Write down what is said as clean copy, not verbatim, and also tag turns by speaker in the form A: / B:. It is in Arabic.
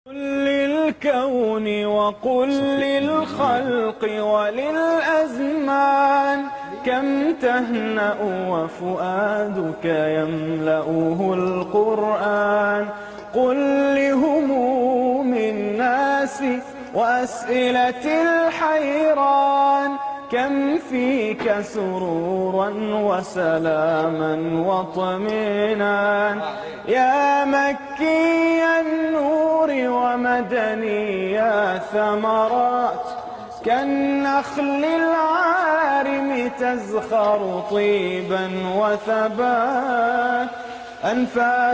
A: قل للكون وقل للخلق وللأزمان كم تهنأ وفؤادك يملأه القرآن. قل لهموم الناس وأسئلة الحيران كم فيك سرورا وسلاما واطمئنان. يا مكي النور ومدني ثمرات كالنخل العارم تزخر طيبا وثبات. أنفاس